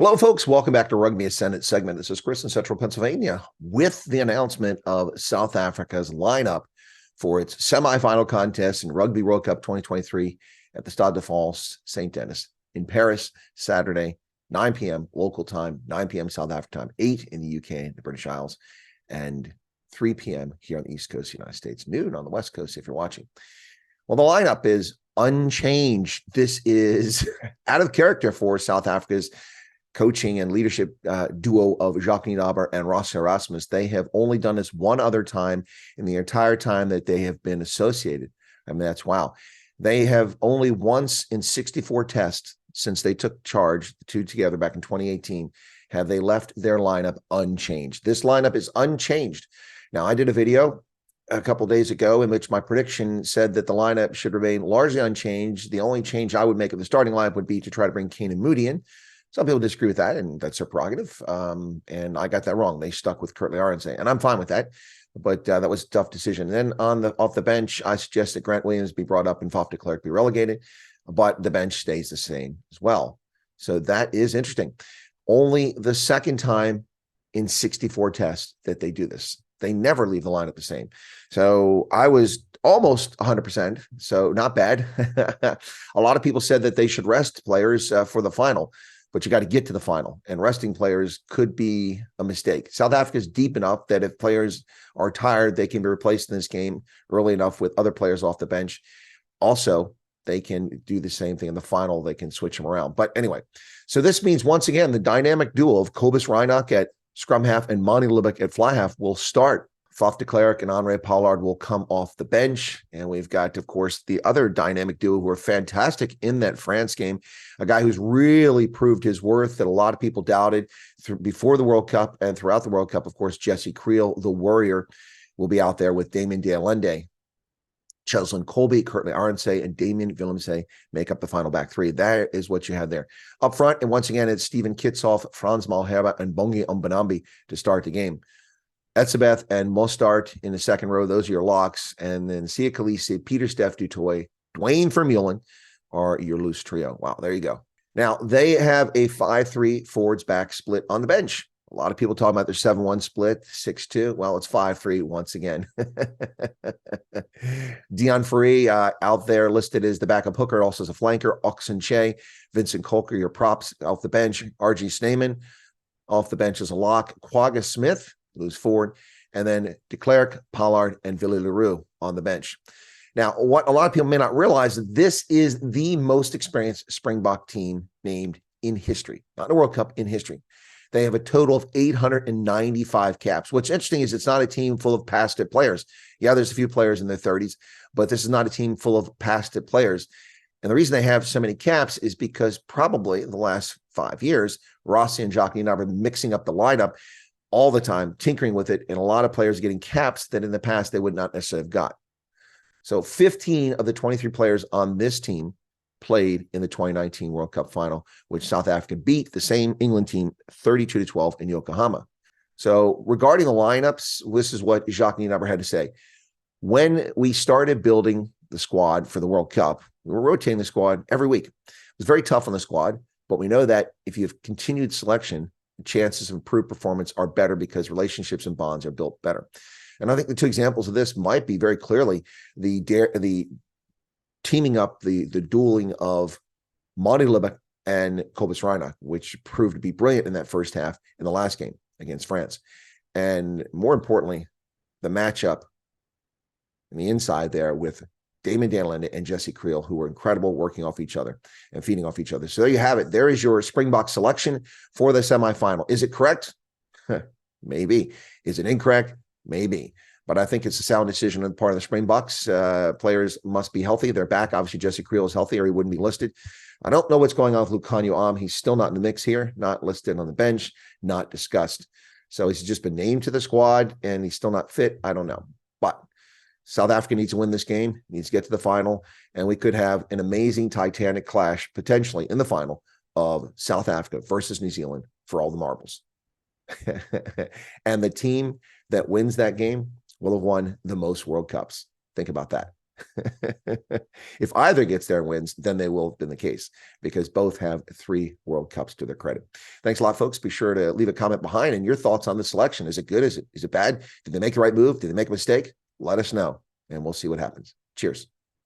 Hello, folks. Welcome back to Rugby Ascendant segment. This is Chris in Central Pennsylvania with the announcement of South Africa's lineup for its semi-final contest in Rugby World Cup 2023 at the Stade de France Saint Denis in Paris, Saturday, 9 p.m. local time, 9 p.m. South Africa time, 8 in the UK, the British Isles, and 3 p.m. here on the East Coast of the United States, noon on the West Coast if you're watching. Well, the lineup is unchanged. This is out of character for South Africa's coaching and leadership duo of Jacques Nienaber and Ross Erasmus. They have only done this one other time in the entire time that they have been associated. I mean, that's wow. They have only once in 64 tests since they took charge, the two together back in 2018, have they left their lineup unchanged. This lineup is unchanged. Now, I did a video a couple of days ago in which my prediction said that the lineup should remain largely unchanged. The only change I would make of the starting lineup would be to try to bring Kane and Moody in. Some people disagree with that, and that's their prerogative. And I got that wrong. They stuck with Curtly Arendse, and I'm fine with that. But that was a tough decision. And then off the bench, I suggest that Grant Williams be brought up and Faf de Klerk be relegated, but the bench stays the same as well. So that is interesting. Only the second time in 64 tests that they do this. They never leave the lineup the same. So I was almost 100%, so not bad. A lot of people said that they should rest players for the final, but you got to get to the final, and resting players could be a mistake. South Africa is deep enough that if players are tired, they can be replaced in this game early enough with other players off the bench. Also, they can do the same thing in the final. They can switch them around. But anyway, so this means, once again, the dynamic duo of Cobus Reinach at scrum half and Monty Lubeck at fly half will start. Faf de Klerk and Henri Pollard will come off the bench. And we've got, of course, the other dynamic duo who are fantastic in that France game, a guy who's really proved his worth that a lot of people doubted before the World Cup and throughout the World Cup. Of course, Jesse Creel, the Warrior, will be out there with Damien de Allende. Cheslin Colby, Curtly Arendse, and Damien Willemse make up the final back three. That is what you have there. Up front, and once again, it's Steven Kitsoff, Frans Malherbe, and Bongi Mbonambi to start the game. Etzebeth and Mostart in the second row, those are your locks. And then Sia Khaleesi, Peter Steph Dutoy, Dwayne Vermeulen are your loose trio. Wow, there you go. Now, they have a 5-3 forwards back split on the bench. A lot of people talking about their 7-1 split, 6-2. Well, it's 5-3 once again. Dion Free out there listed as the backup hooker, also as a flanker. Oxen Che, Vincent Colker, your props off the bench. RG Snyman off the bench as a lock. Quagga Smith, loose forward. And then de Klerk, Pollard, and Willie Leroux on the bench. Now, what a lot of people may not realize is this is the most experienced Springbok team named in history, not in the World Cup, in history. They have a total of 895 caps. What's interesting is it's not a team full of past-it players. Yeah, there's a few players in their 30s, but this is not a team full of past-it players. And the reason they have so many caps is because probably in the last 5 years, Rossi and Jacques Nienaber have been mixing up the lineup all the time, tinkering with it, and a lot of players getting caps that in the past they would not necessarily have got. So 15 of the 23 players on this team played in the 2019 World Cup final, which South Africa beat the same England team 32-12 in Yokohama. So regarding the lineups, this is what Jacques Nienaber had to say. When we started building the squad for the World Cup, we were rotating the squad every week. It was very tough on the squad, but we know that if you have continued selection, the chances of improved performance are better because relationships and bonds are built better. And I think the two examples of this might be very clearly the teaming up, the dueling of Monty Lubeck and Cobus Reinach, which proved to be brilliant in that first half in the last game against France. And more importantly, the matchup on the inside there with Damien de Allende and Jesse Creel, who were incredible, working off each other and feeding off each other. So there you have it. There is your Springbok selection for the semifinal. Is it correct? Maybe. Is it incorrect? Maybe. But I think it's a sound decision on the part of the Springboks. Players must be healthy. They're back. Obviously, Jesse Creel is healthy or he wouldn't be listed. I don't know what's going on with Lucanio Am. He's still not in the mix here, not listed on the bench, not discussed. So he's just been named to the squad and he's still not fit. I don't know. But South Africa needs to win this game, needs to get to the final, and we could have an amazing Titanic clash potentially in the final of South Africa versus New Zealand for all the marbles. And the team that wins that game will have won the most World Cups. Think about that. If either gets there and wins, then they will have been the case, because both have 3 World Cups to their credit. Thanks a lot, folks. Be sure to leave a comment behind and your thoughts on the selection. Is it good? Is it bad? Did they make the right move? Did they make a mistake? Let us know, and we'll see what happens. Cheers.